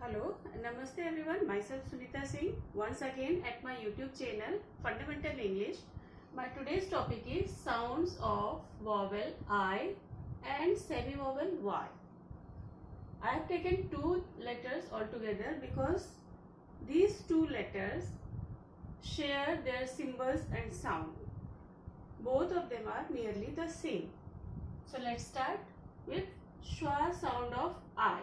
Hello, Namaste everyone. Myself Sunita Singh once again at my YouTube channel Fundamental English. My today's topic is sounds of vowel I and semi-vowel Y. I have taken two letters altogether because these two letters share their symbols and sound. Both of them are nearly the same. So let's start with schwa sound of I.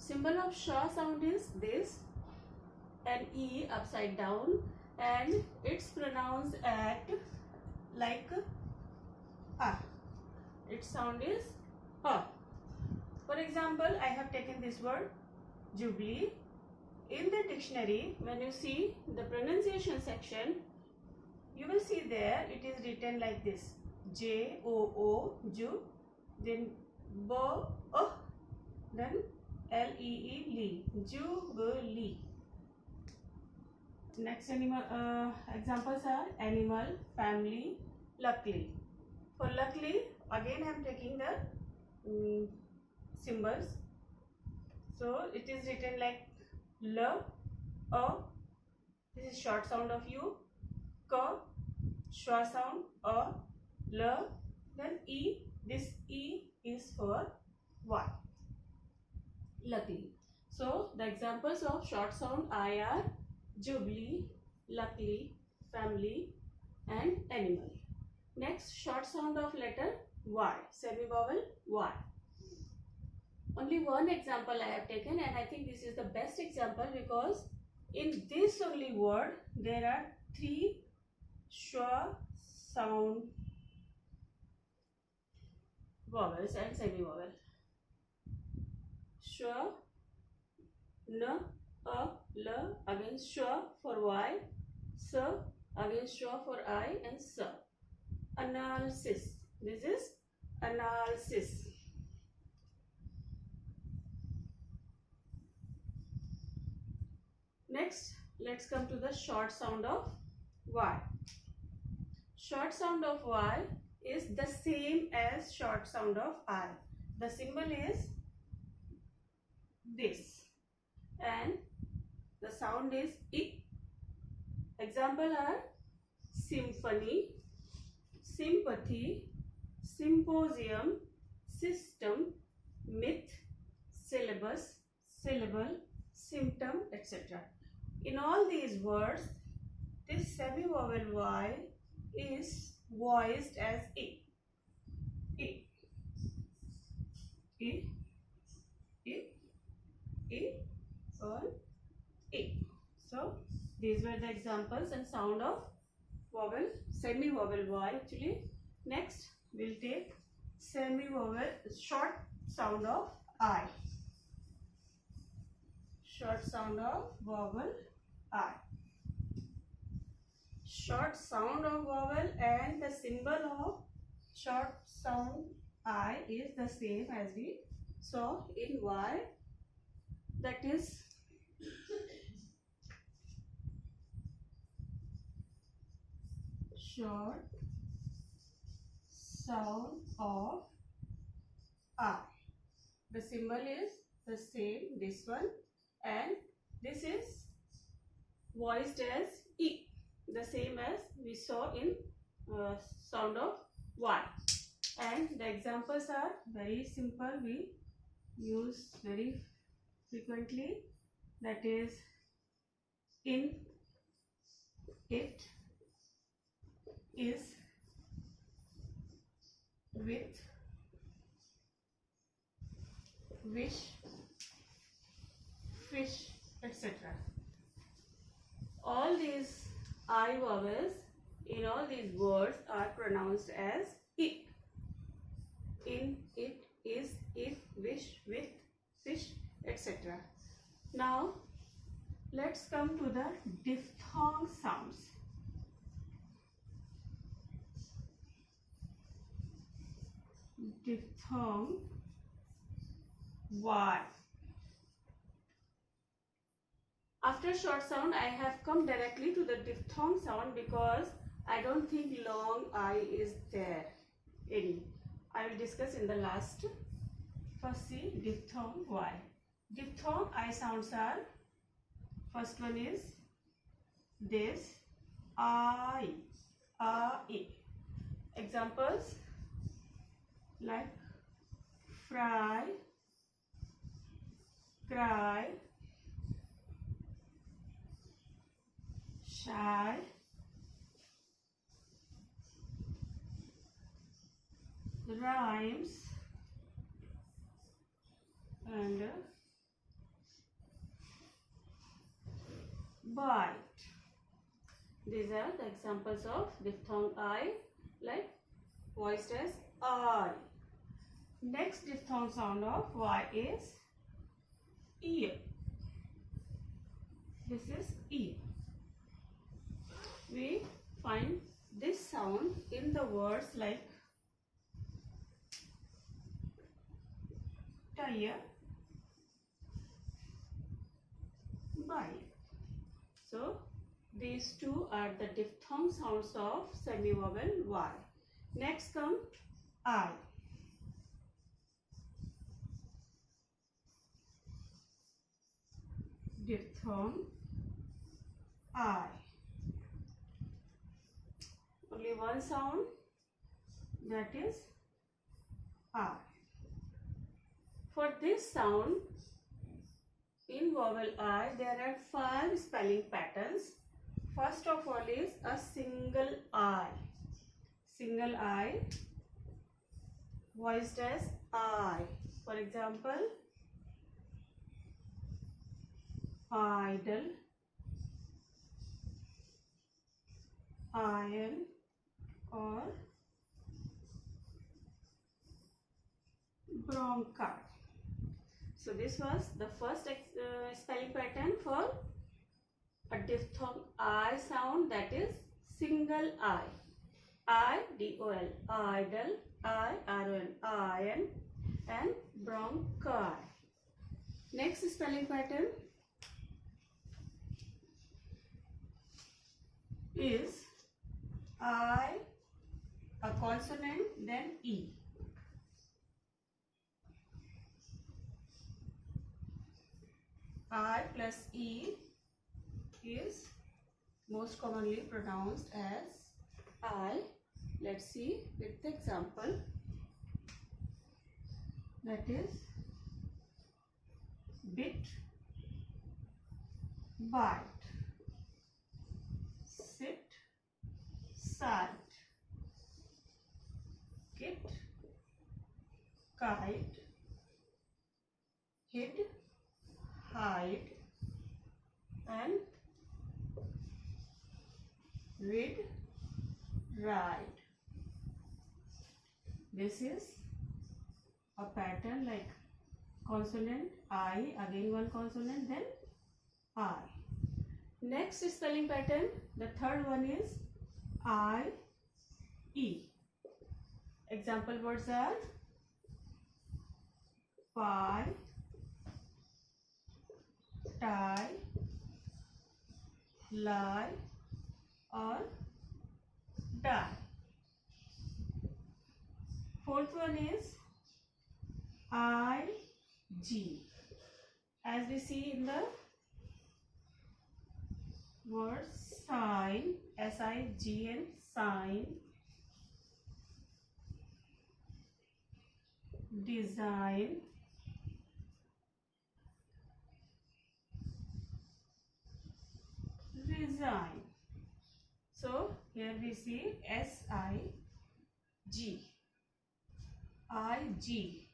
Symbol of schwa sound is this, an E upside down, and it's pronounced at like A. Its sound is A. For example, I have taken this word jubilee. In the dictionary, when you see the pronunciation section, you will see there it is written like this: J-O-O, ju, then B-O, then L-E-E, lee, jubilee. Next examples are animal, family, luckily. For luckily, again I am taking the symbols. So it is written like L, A, this is short sound of U, K, schwa sound, A, L, then E, this E is for Y. Luckily. So the examples of short sound I are jubilee, luckily, family and animal. Next, short sound of letter Y, semi-vowel Y. Only one example I have taken, and I think this is the best example because in this only word there are three schwa sound vowels and semi-vowel. Schwa, N, A, L, again schwa for Y, S, again schwa for I, and S. Analysis. This is analysis. Next, let's come to the short sound of Y. Short sound of Y is the same as short sound of I. The symbol is this, and the sound is I. Example are symphony, sympathy, symposium, system, myth, syllabus, syllable, symptom, etc. In all these words, this semi-vowel Y is voiced as I. I. I. I. I or I. So these were the examples and sound of vowel, semi-vowel Y actually. Next we'll take semi-vowel short sound of I. Short sound of vowel I. Short sound of vowel and the symbol of short sound I is the same as we saw in Y. That is short sound of I. The symbol is the same, this one, and this is voiced as I, the same as we saw in sound of Y. And the examples are very simple, we use very frequently, that is in, it, is, with, wish, fish, etc. All these I vowels in all these words are pronounced as I. In, it, is, if, wish, with, fish, etc. Now let's come to the diphthong sounds. Diphthong Y. After short sound, I have come directly to the diphthong sound because I don't think long I is there any. I will discuss in the last. First see diphthong Y. Diphthong I sounds are, first one is this, I, A. Examples like fry, cry, shy, rhymes, and bite. These are the examples of diphthong I, like voiced as I. Next diphthong sound of Y is ear. This is E. We find this sound in the words like tire, bite. So these two are the diphthong sounds of semi-vowel Y. Next come I. Diphthong I. Only one sound, that is I. For this sound, in vowel I, there are 5 spelling patterns. First of all is a single I. Single I, voiced as I. For example, idle, iron, or bronchi. So this was the first spelling pattern for a diphthong I sound, that is single I. I-D-O-L, idle, I-R-O-N, iron, and bronchi. Next spelling pattern is I, a consonant, then E. I plus E is most commonly pronounced as I. Let's see with the example. That is bit, bite, sit, sight, kit, kite, hid, hide, and read, ride. This is a pattern like consonant I, again one consonant, then I. Next spelling pattern, the third one is I, E. Example words are pie, tie, lie, or die. Fourth one is I-G. As we see in the word sign, S-I-G-N, sign, design, resign. So here we see S-I-G, I-G,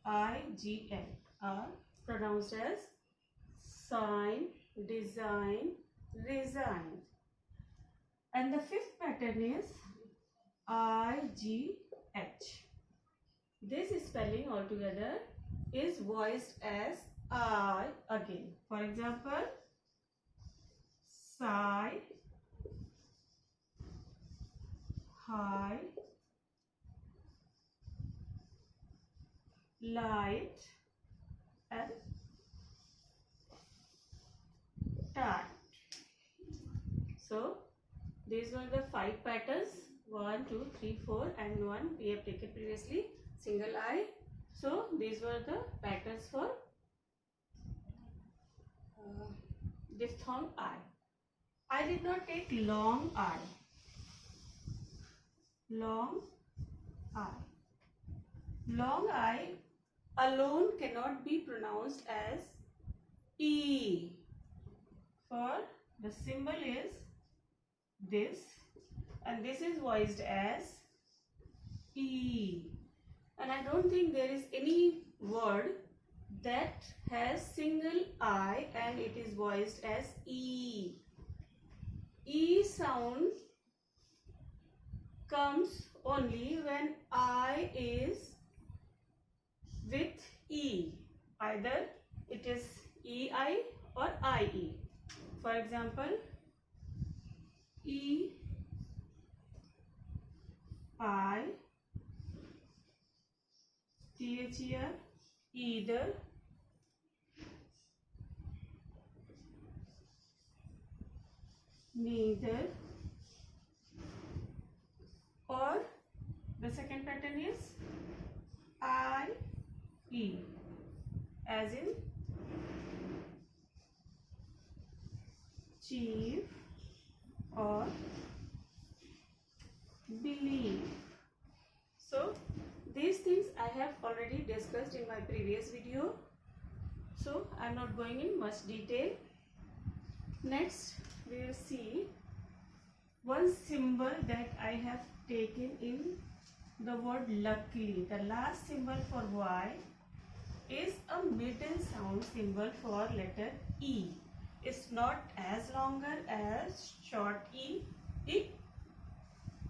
I-G-N are pronounced as sign, design, resign. And the fifth pattern is I-G-H. This spelling altogether is voiced as I again. For example, sigh, high, light, and tight. So these were the 5 patterns, 1, 2, 3, 4 and 1 we have taken previously, single I. So these were the patterns for diphthong I. I did not take long I. Long I. Long I alone cannot be pronounced as E. For the symbol is this, and this is voiced as E. And I don't think there is any word that has single I and it is voiced as E. E sound comes only when I is with E. Either it is EI or IE. For example, E, I, TH here, either, neither, or the second pattern is IE, as in chief or believe. So these things I have already discussed in my previous video, so I am not going in much detail. Next we will see one symbol that I have taken in the word luckily. The last symbol for Y is a middle sound symbol for letter E. It's not as longer as short E,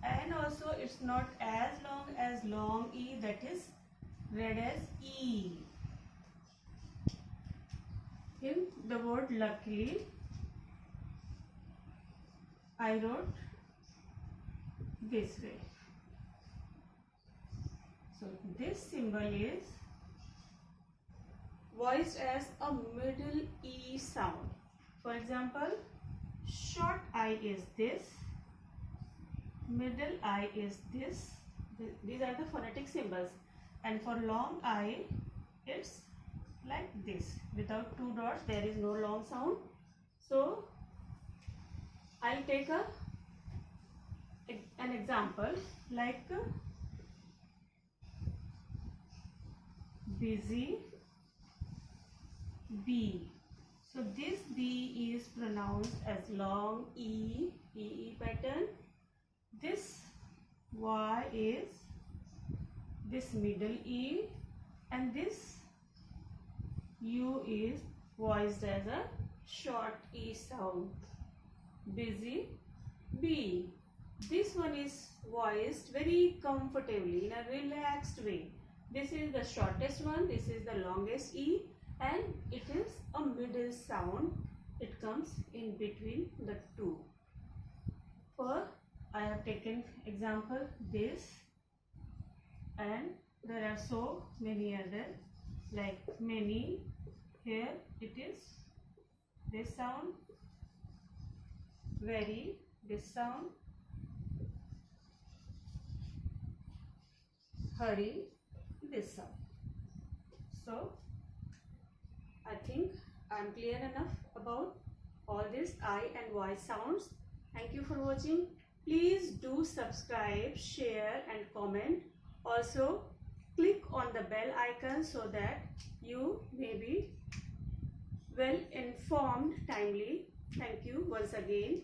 and also it's not as long E, that is read as E. In the word luckily, I wrote this way. So this symbol is voiced as a middle E sound. For example, short I is this, middle I is this. These are the phonetic symbols, and for long I it's like this. Without two dots there is no long sound. So I'll take an example like busy, B. So this B is pronounced as long E, E pattern. This Y is this middle E, and this U is voiced as a short E sound. Busy, B. This one is voiced very comfortably in a relaxed way. This is the shortest one, this is the longest E, and it is a middle sound. It comes in between the two. For I have taken example this, and there are so many other like many. Here it is this sound, very, this sound, hurry, this sound. So I think I am clear enough about all these I and Y sounds. Thank you for watching. Please do subscribe, share and comment. Also click on the bell icon so that you may be well informed timely. Thank you once again.